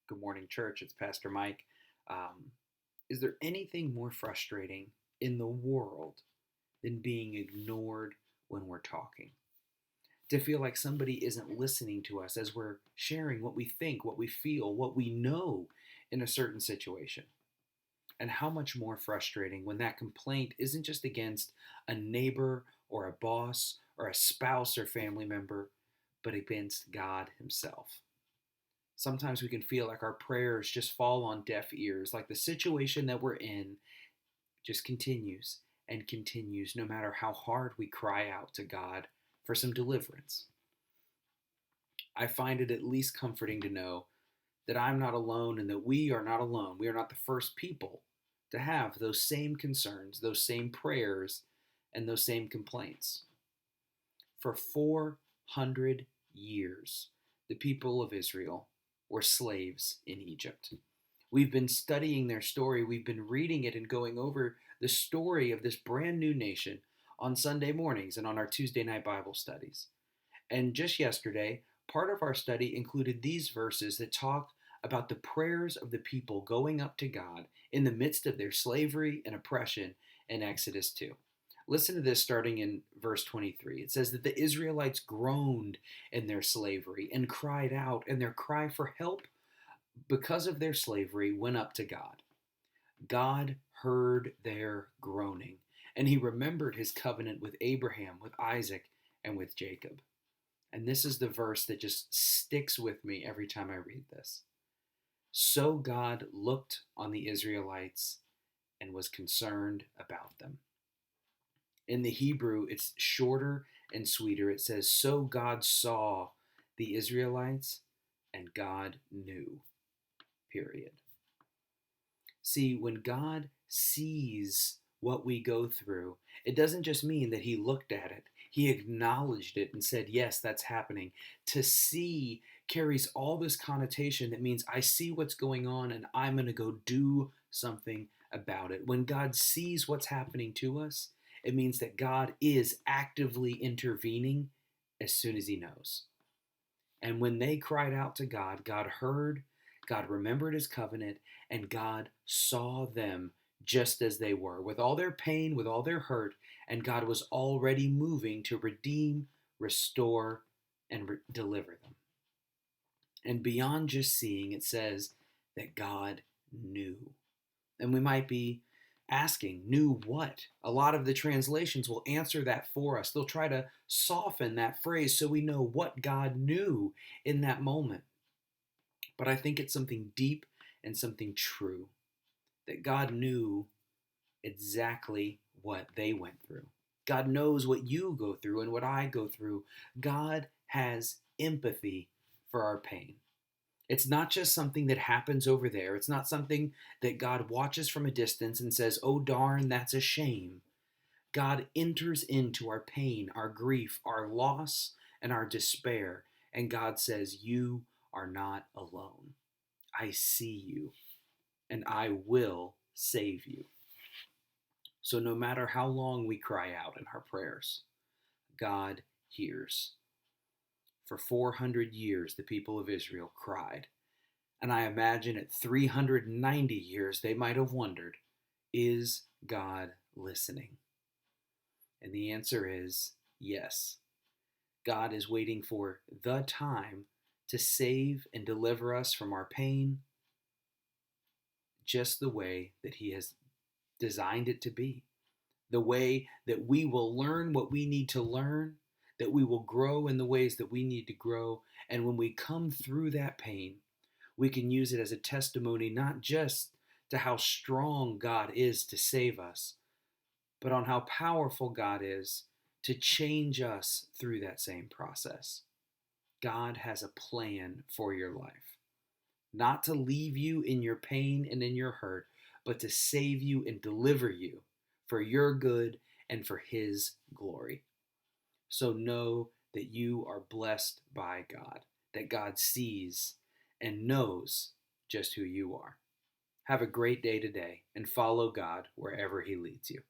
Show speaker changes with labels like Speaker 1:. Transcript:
Speaker 1: Good morning, church. It's Pastor Mike. Um, is there anything more frustrating in the world than being ignored when we're talking? To feel like somebody isn't listening to us as we're sharing what we think, what we feel, what we know in a certain situation. And how much more frustrating when that complaint isn't just against a neighbor or a boss or a spouse or family member, but against God Himself. Sometimes we can feel like our prayers just fall on deaf ears, like the situation that we're in just continues and continues, no matter how hard we cry out to God for some deliverance. I find it at least comforting to know that I'm not alone and that we are not alone. We are not the first people to have those same concerns, those same prayers, and those same complaints. For 400 years, the people of Israel were slaves in Egypt. We've been studying their story, we've been reading it and going over the story of this brand new nation on Sunday mornings and on our Tuesday night Bible studies. And just yesterday, part of our study included these verses that talk about the prayers of the people going up to God in the midst of their slavery and oppression in Exodus 2. Listen to this starting in verse 23. It says that the Israelites groaned in their slavery and cried out, and their cry for help because of their slavery went up to God. God heard their groaning, and He remembered His covenant with Abraham, with Isaac, and with Jacob. And this is the verse that just sticks with me every time I read this. So God looked on the Israelites and was concerned about them. In the Hebrew, it's shorter and sweeter. It says, so God saw the Israelites and God knew, period. See, when God sees what we go through, it doesn't just mean that He looked at it. He acknowledged it and said, yes, that's happening. To see carries all this connotation that means I see what's going on and I'm going to go do something about it. When God sees what's happening to us, it means that God is actively intervening as soon as He knows. And when they cried out to God, God heard, God remembered His covenant, and God saw them just as they were, with all their pain, with all their hurt, and God was already moving to redeem, restore, and deliver them. And beyond just seeing, it says that God knew. And we might be asking, knew what? A lot of the translations will answer that for us. They'll try to soften that phrase so we know what God knew in that moment. But I think it's something deep and something true that God knew exactly what they went through. God knows what you go through and what I go through. God has empathy for our pain. It's not just something that happens over there. It's not something that God watches from a distance and says, oh, darn, that's a shame. God enters into our pain, our grief, our loss, and our despair. And God says, you are not alone. I see you, and I will save you. So no matter how long we cry out in our prayers, God hears. For 400 years, the people of Israel cried. And I imagine at 390 years, they might have wondered, is God listening? And the answer is yes. God is waiting for the time to save and deliver us from our pain just the way that He has designed it to be. The way that we will learn what we need to learn, that we will grow in the ways that we need to grow. And when we come through that pain, we can use it as a testimony not just to how strong God is to save us, but on how powerful God is to change us through that same process. God has a plan for your life, not to leave you in your pain and in your hurt, but to save you and deliver you for your good and for His glory. So know that you are blessed by God, that God sees and knows just who you are. Have a great day today and follow God wherever He leads you.